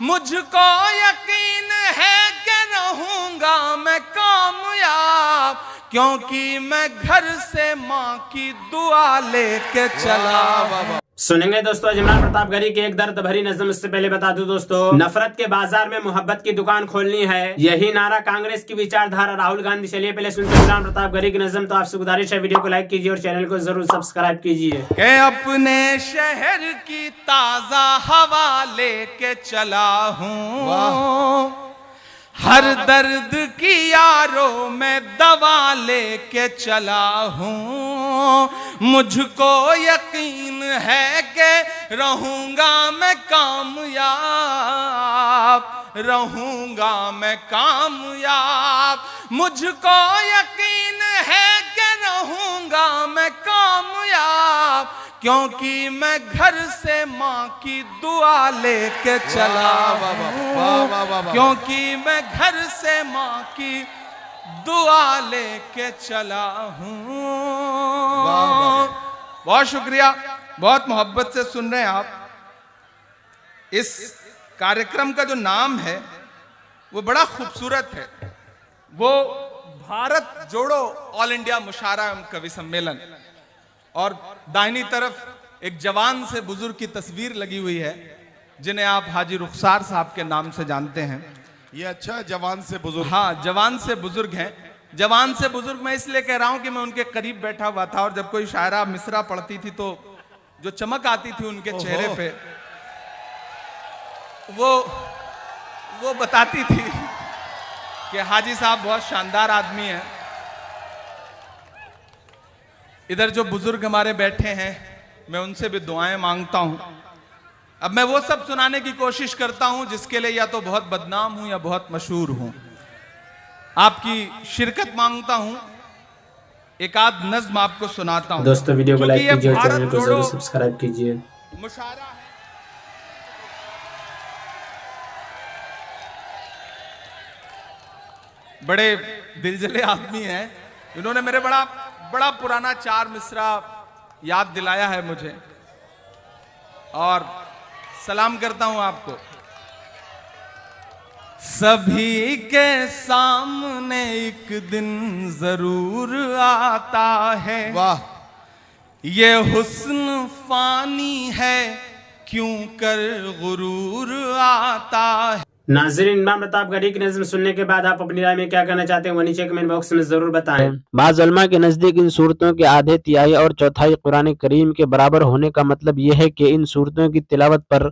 مجھ کو یقین ہے کہ رہوں گا میں کامیاب، کیونکہ میں گھر سے ماں کی دعا لے کے چلا۔ سنیں گے دوستو عمران پرتاپ گھری کی ایک درد بھری نظم۔ اس سے پہلے بتا دوں دوستو، نفرت کے بازار میں محبت کی دکان کھولنی ہے، یہی نعرہ کانگریس کی وچار دھارا راہل گاندھی۔ چلیے پہلے سنتے ہیں عمران پرتاپ گھری کی نظم۔ تو آپ سے گزارش ہے ویڈیو کو لائک کیجیے اور چینل کو ضرور سبسکرائب کیجیے۔ کہ اپنے شہر کی تازہ ہوا لے کے چلا ہوں، ہر درد کی یاروں میں دوا لے کے چلا ہوں، مجھ کو یقین ہے کہ رہوں گا میں کامیاب، رہوں گا میں کامیاب، مجھ کو یقین ہے کہ رہوں گا میں کامیاب، کیونکہ میں گھر سے ماں کی دعا لے کے چلا ہوں، کیونکہ میں گھر سے ماں کی دعا لے کے چلا ہوں۔ بہت شکریہ، بہت محبت سے سن رہے ہیں آپ۔ اس کارکرم کا جو نام ہے وہ بڑا خوبصورت ہے، وہ بھارت جوڑو آل انڈیا مشاعرہ کوی سمیلن، اور دائنی طرف ایک جوان سے بزرگ کی تصویر لگی ہوئی ہے جنہیں آپ حاجی رخسار صاحب کے نام سے جانتے ہیں۔ یہ اچھا جوان سے بزرگ، ہاں جوان سے بزرگ ہیں۔ جوان سے بزرگ میں اس لیے کہہ رہا ہوں کہ میں ان کے قریب بیٹھا ہوا تھا، اور جب کوئی شاعرہ مصرع پڑھتی تھی تو جو چمک آتی تھی ان کے چہرے پہ، وہ بتاتی تھی کہ حاجی صاحب بہت شاندار آدمی ہیں۔ ادھر جو بزرگ ہمارے بیٹھے ہیں میں ان سے بھی دعائیں مانگتا ہوں۔ اب میں وہ سب سنانے کی کوشش کرتا ہوں جس کے لئے یا تو بہت بدنام ہوں یا بہت مشہور ہوں۔ آپ کی شرکت مانگتا ہوں، ایک آدھ نظم آپ کو سناتا ہوں۔ دوستو ویڈیو کو لائک کیجیے اور چینل کو ضرور جوڑو سبسکرائب کیجیے۔ مشاعرہ ہے، بڑے دلجلے آدمی ہیں، انہوں نے میرے بڑا پرانا 4 مصرع یاد دلایا ہے مجھے، اور سلام کرتا ہوں آپ کو۔ سبھی کے سامنے ایک دن ضرور آتا ہے، واہ، یہ حسن فانی ہے کیوں کر غرور آتا ہے۔ ناظرین، عمران پرتاپ گھری کی نظم سننے کے بعد آپ اپنی رائے میں کیا کہنا چاہتے ہیں وہ نیچے کمنٹ باکس میں ضرور بتائیں۔ بعض علماء کے نزدیک ان صورتوں کے آدھے تہائی اور چوتھائی قرآن کریم کے برابر ہونے کا مطلب یہ ہے کہ ان صورتوں کی تلاوت پر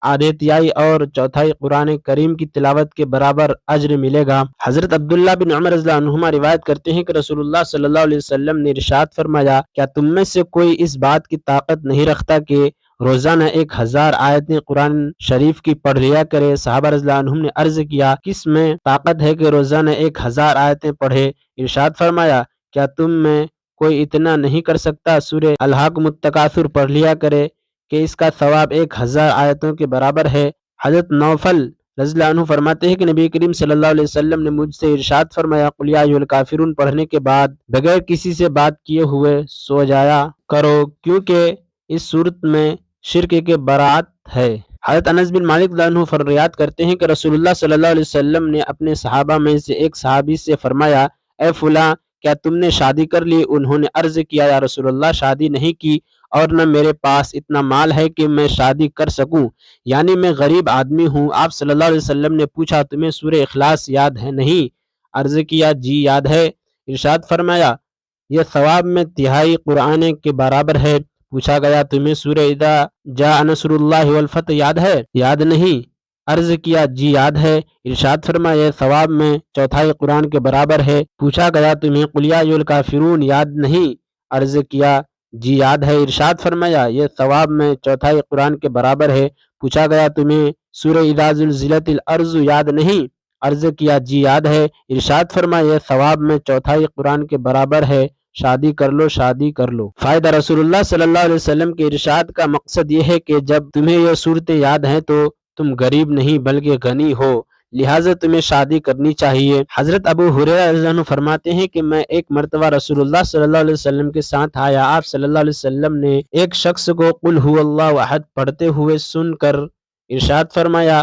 آدھے تہائی اور چوتھائی قرآن کریم کی تلاوت کے برابر اجر ملے گا۔ حضرت عبداللہ بن عمر رضی اللہ عنہما روایت کرتے ہیں کہ رسول اللہ صلی اللہ علیہ وسلم نے ارشاد فرمایا، کیا تم میں سے کوئی اس بات کی طاقت نہیں رکھتا کہ روزانہ 1000 آیتیں قرآن شریف کی پڑھ لیا کرے؟ صحابہ رضی اللہ عنہم نے عرض کیا، کس میں طاقت ہے کہ روزانہ 1000 آیتیں پڑھے؟ ارشاد فرمایا، کیا تم میں کوئی اتنا نہیں کر سکتا سورہ الحاقم التکاثر پڑھ لیا کرے کہ اس کا ثواب 1000 آیتوں کے برابر ہے؟ حضرت نوفل رضی اللہ عنہ فرماتے ہیں کہ نبی کریم صلی اللہ علیہ وسلم نے مجھ سے ارشاد فرمایا، قل یا ایھا الکافرون پڑھنے کے بعد بغیر کسی سے بات کیے ہوئے سو جایا کرو، کیونکہ اس صورت میں شرک کے برات ہے۔ حضرت انس بن مالک رضی اللہ عنہ روایت کرتے ہیں کہ رسول اللہ صلی اللہ علیہ وسلم نے اپنے صحابہ میں سے ایک صحابی سے فرمایا، اے فلاں، کیا تم نے شادی کر لی؟ انہوں نے عرض کیا، یا رسول اللہ، شادی نہیں کی، اور نہ میرے پاس اتنا مال ہے کہ میں شادی کر سکوں، یعنی میں غریب آدمی ہوں۔ آپ صلی اللہ علیہ وسلم نے پوچھا، تمہیں سورہ اخلاص یاد ہے نہیں؟ عرض کیا، جی یاد ہے۔ ارشاد فرمایا، یہ ثواب میں تہائی قرآن کے برابر ہے۔ پوچھا گیا، تمہیں سورہ اذا جاء نصر اللہ والفتح یاد ہے؟ یاد نہیں۔ عرض کیا، جی یاد ہے۔ ارشاد فرمایا، یہ ثواب میں چوتھائی قرآن کے برابر ہے۔ پوچھا گیا، تمہیں قل یا ایھا الکافرون یاد نہیں؟ عرض کیا، جی یاد ہے۔ ارشاد فرمایا، یہ ثواب میں چوتھائی قرآن کے برابر ہے۔ پوچھا گیا، تمہیں سورہ اذا زلزلت الارض یاد نہیں؟ عرض کیا، جی یاد ہے۔ ارشاد فرمایا، یہ ثواب میں چوتھائی قرآن کے برابر ہے۔ شادی کر لو، شادی کر لو۔ فائدہ، رسول اللہ صلی اللہ علیہ وسلم کے ارشاد کا مقصد یہ ہے کہ جب تمہیں یہ صورتیں یاد ہیں تو تم غریب نہیں بلکہ غنی ہو، لہٰذا تمہیں شادی کرنی چاہیے۔ حضرت ابو ہریرہ رضی اللہ عنہ فرماتے ہیں کہ میں ایک مرتبہ رسول اللہ صلی اللہ علیہ وسلم کے ساتھ آیا۔ آپ صلی اللہ علیہ وسلم نے ایک شخص کو قل ھو اللہ احد پڑھتے ہوئے سن کر ارشاد فرمایا،